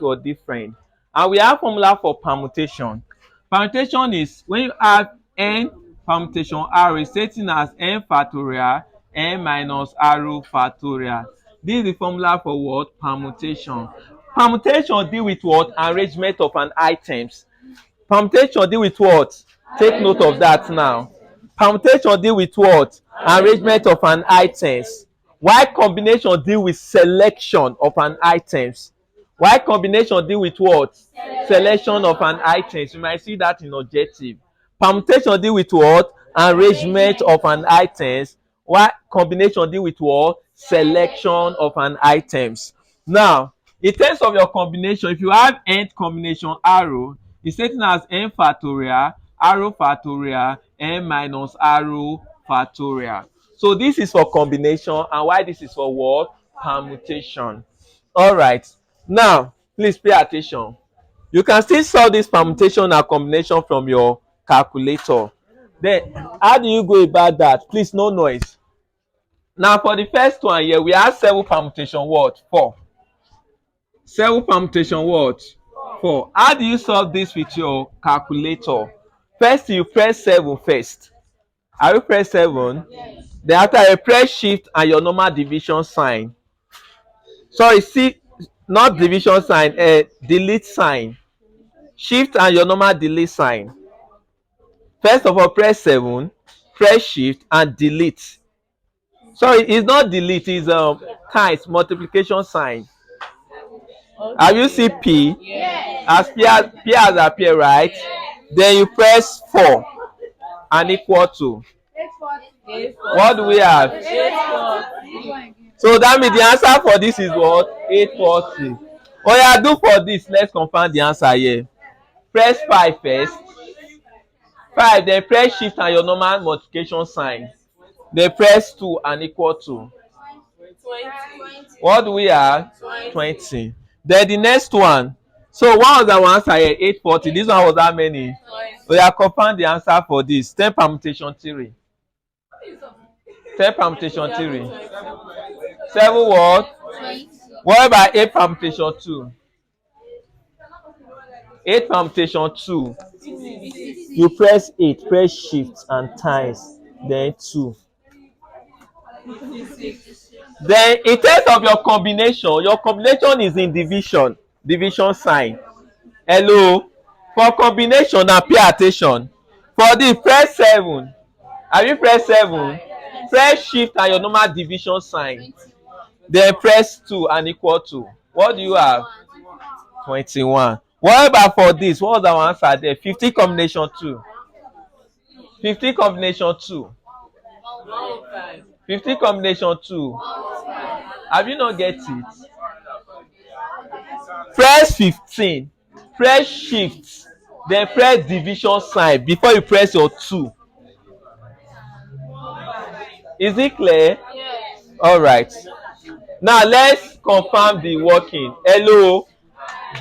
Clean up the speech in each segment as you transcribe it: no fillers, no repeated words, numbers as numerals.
or different. And we have formula for permutation. Permutation is when you have n permutation r is stating as n factorial n minus r factorial. This is the formula for what? Permutation. Permutation deal with what? Arrangement of an items. Permutation deal with what? Take note of that now. Permutation deal with what? Arrangement of an items. While combination deal with selection of an items. While combination deal with what? Selection of an items. You might see that in objective. Permutation deal with what? Arrangement of an items. While combination deal with what? Selection of an items. Now, in terms of your combination, if you have n combination arrow, it's stating as n factorial, arrow factorial, n minus arrow factorial. So this is for combination, and why this is for what? Permutation. All right. Now, please pay attention. You can still solve this permutation and combination from your calculator. Then, how do you go about that? Please, no noise. Now, for the first one here, we have 7 permutation what? 4. 7 permutation what? 4. How do you solve this with your calculator? First, you press 7 first. Are you press 7? Yes. Then after you press shift and your normal division sign. Sorry, see, not division sign, delete sign. Shift and your normal delete sign. First of all, press 7, press shift and delete. Sorry, it's not delete, it's times multiplication sign. Okay. Have you seen P? Yes. As P has appeared, right? Yes. Then you press 4 and equal to. What do we have? 840. So that means the answer for this is what? 840. Oh yeah, do for this. Let's confirm the answer here. Press 5 first. 5, then press shift and your normal multiplication sign. Then press 2 and equal to. 20. What do we have? 20. Then the next one. So what was our answer here? 840. This one was how many? 20. So yeah, confirm the answer for this. 10 permutation theory. 10 permutation theory. 7 what? 20. What about 8 permutation 2? 8 permutation 2. You press 8, press shift and times, then 2. Then in terms of your combination is in division sign. Hello? For combination, now pay attention. For this, press 7. Have you pressed 7? Press shift and your normal division sign. Then press 2 and equal to. What do you have? 21. What about for this? What was our answer there? 50 combination 2. 50 combination 2. 50 combination 2. Have you not get it? Press 15. Press shift. Then press division sign before you press your 2. Is it clear? Yes. All right. Now let's confirm the working. Hello.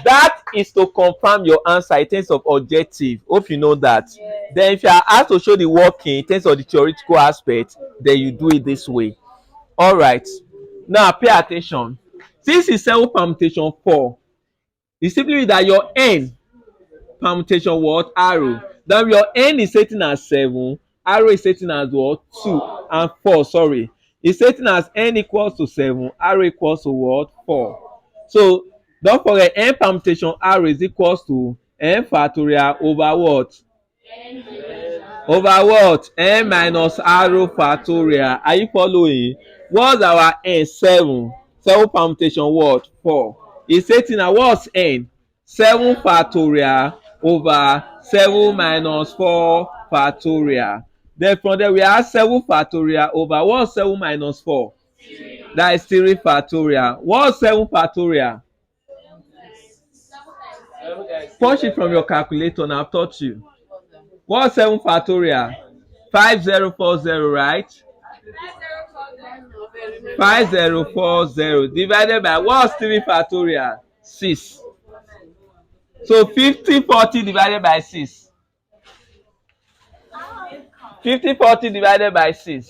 That is to confirm your answer in terms of objective. Hope you know that. Yes. Then if you are asked to show the working in terms of the theoretical aspect, then you do it this way. All right. Now pay attention. Since it's 7 permutation 4, it's simply that your n permutation what? Arrow. Then your n is setting as 7. Arrow is setting as what? 2 and 4. Sorry. It's setting as n equals to 7. Arrow equals to what? 4. So don't forget, n permutation r is equals to n factorial over what? Over what? N minus r factorial. Are you following? What's our n? 7. 7 permutation what? 4. It's setting at what's n? 7 factorial over 7 minus 4 factorial. Then from there we have 7 factorial over what's 7 minus 4? That is 3 factorial. What's 7 factorial? Punch it from your calculator now. I've taught you. What's 7 factorial? 5040, right? 5040 divided by what's 3 factorial? 6. So 5040 divided by 6. 5040 divided by 6.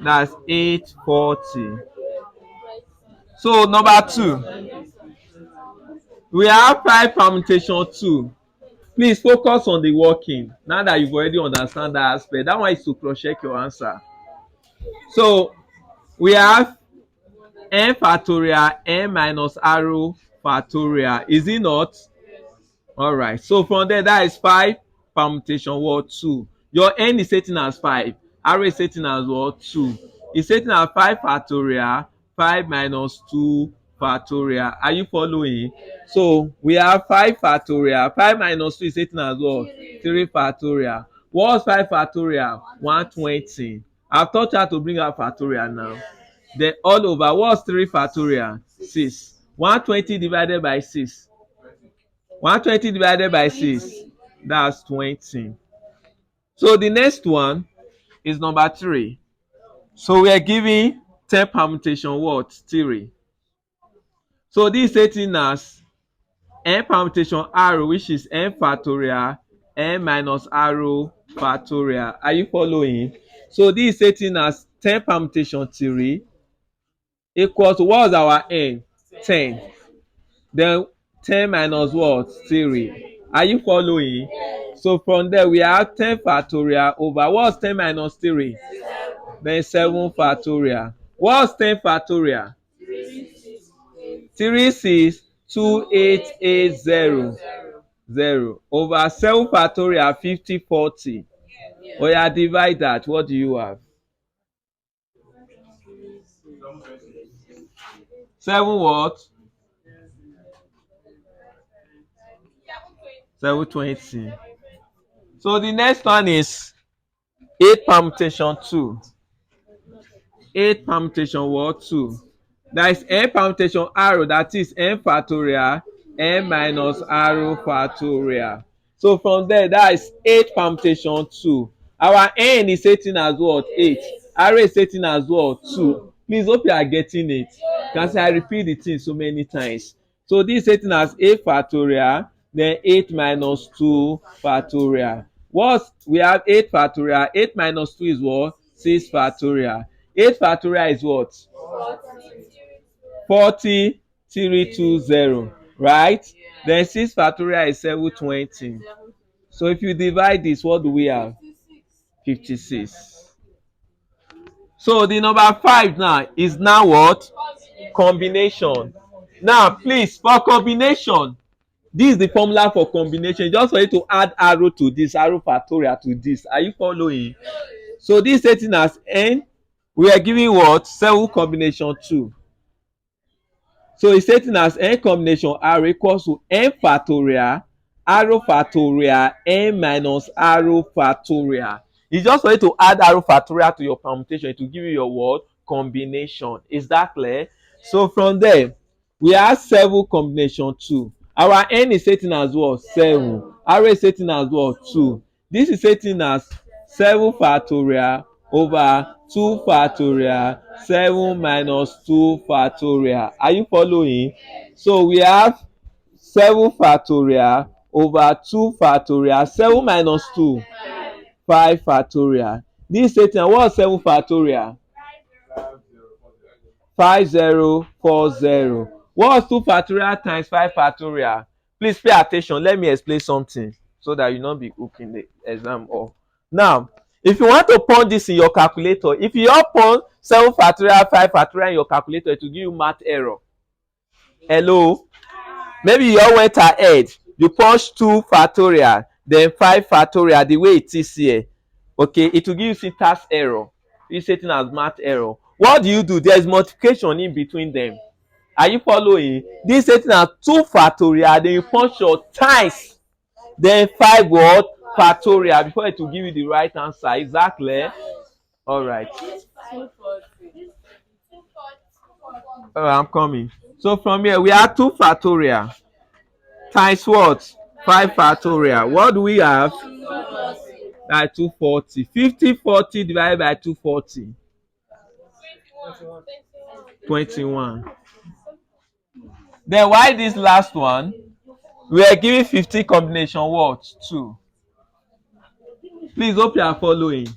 That's 840. So number 2. We have 5 permutation 2. Please focus on the working. Now that you've already understand that aspect, that one is to cross check your answer. So we have n factorial n minus r factorial. Is it not? All right. So from there, that is 5 permutation what 2. Your n is setting as 5. R is setting as what 2. It's setting as 5 factorial 5 minus 2 factorial. Are you following? So we have 5 factorial. 5 minus 2 is setting as what? 3 factorial. What's 5 factorial? 120. I've taught you how to bring out factorial now. Then all over, what's 3 factorial? 6. 120 divided by 6. 120 divided by 6, that's 20. So the next one is number 3. So we are giving 10 permutation what? 3. So this is stating as n permutation r, which is n factorial n minus r factorial. Are you following? So this is stating as 10 permutation 3 equals to what's our n? 10. Then 10 minus what? 3. Are you following? So from there we have 10 factorial over what's 10 minus 3? Then 7 factorial. What's 10 factorial? 362880 over 7 factorial 5040. Oh yeah, divide that. What do you have? 7 what? 720. So the next one is 8 permutation 2. 8 permutation what? 2. That is n permutation r, that is n factorial n minus r factorial. So from there, that is 8 permutation 2. Our n is setting as what? 8. R is setting as what? 2. Please hope you are getting it. Because I repeat the thing so many times. So this is setting as 8 factorial, then 8 minus 2 factorial. What? We have 8 factorial. 8 minus 2 is what? 6 factorial. 8 factorial is what? 40320, right? Then 6 factorial is 720. So if you divide this, what do we have? 56. So the number 5 now is now what? Combination. Now please, for combination, this is the formula for combination. Just for you to add arrow to this, arrow factorial to this. Are you following? So this setting as n, we are giving what? 7 combination 2. So it's setting as n combination r equals to n factorial r factorial n minus r factorial. It's just for you to add r factorial to your permutation to give you your word combination. Is that clear? So from there, we have 7 combination 2. Our n is setting as what? 7. R is setting as what? 2. This is setting as 7 factorial over 2 factorial 7 minus 2 factorial. Are you following? So we have 7 factorial over 2 factorial 7 minus 2 5 factorial. This setting, what is 7 factorial? 5040. What is 2 factorial times 5 factorial? Please pay attention. Let me explain something so that you not be hooking the exam up. Now, if you want to put this in your calculator, if you all put 7 factorial 5 factorial in your calculator, it will give you math error. Hello? Maybe you all went ahead. You punch 2 factorial, then 5 factorial the way it is here. Okay, it will give you syntax error. It's setting as math error. What do? There is multiplication in between them. Are you following? This setting as 2 factorial, then you punch your times, then 5 what? Factorial before it will give you the right answer. Exactly. All right. I'm coming. So from here we have 2 factorial times what? 5 factorial. What do we have? That's 240. 5040 divided by 240. 21. Then why this last one? We are giving 50 combination what? 2. Please hope you are following.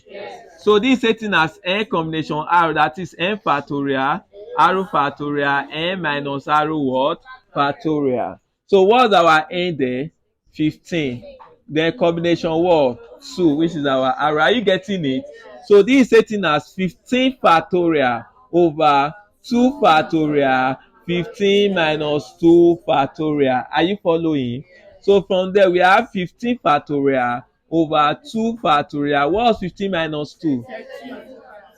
So this is setting as n combination r, that is n factorial r factorial n minus r what? Factorial. So what's our n there? 15. Then combination what? 2, which is our array. Are you getting it? So this is stating as 15 factorial over 2 factorial 15 minus 2 factorial. Are you following? So from there we have 15 factorial over 2 factorial. What's 15 minus 2?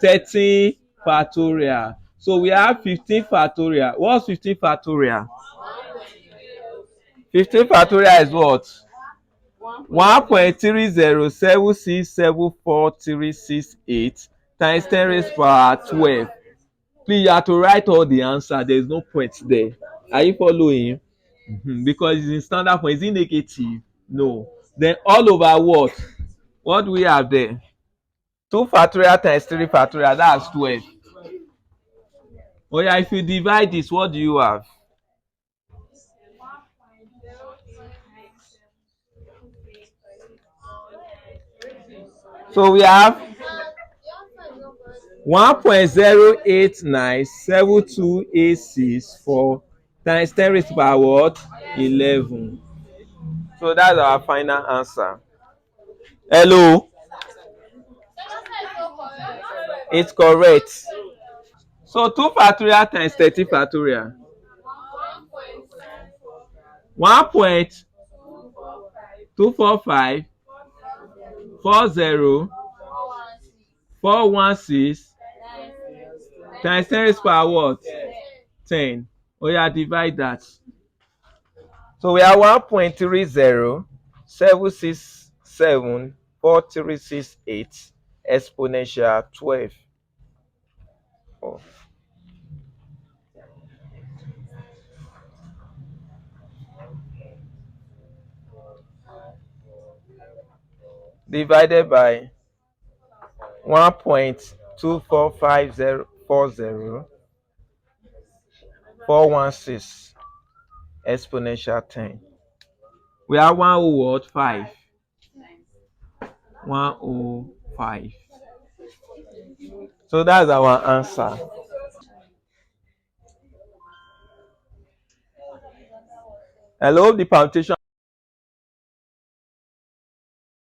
13 factorial. So we have 15 factorial. What's 15 factorial? 15 factorial is what? 1.307674368 times 10 raised to power 12. Please, you have to write all the answer. There is no point there. Are you following? Because it's in standard form. Is it negative? No. Then all over what? What do we have there? 2 factorial times 3 factorial, that's 12. Oh yeah, if you divide this, what do you have? So we have 1.0897286 times 10 raised to power what? 11. So that's our final answer. Hello? It's correct. So 2 factorial times 30 factorial. 1.24540 times 10 raised to power what? 10. Oh yeah, divide that. So we have 1.307674368 exponential 12. Oh. Divided by 1.2450416 exponential 10. We have 105. 105. So that's our answer. Hello, the permutation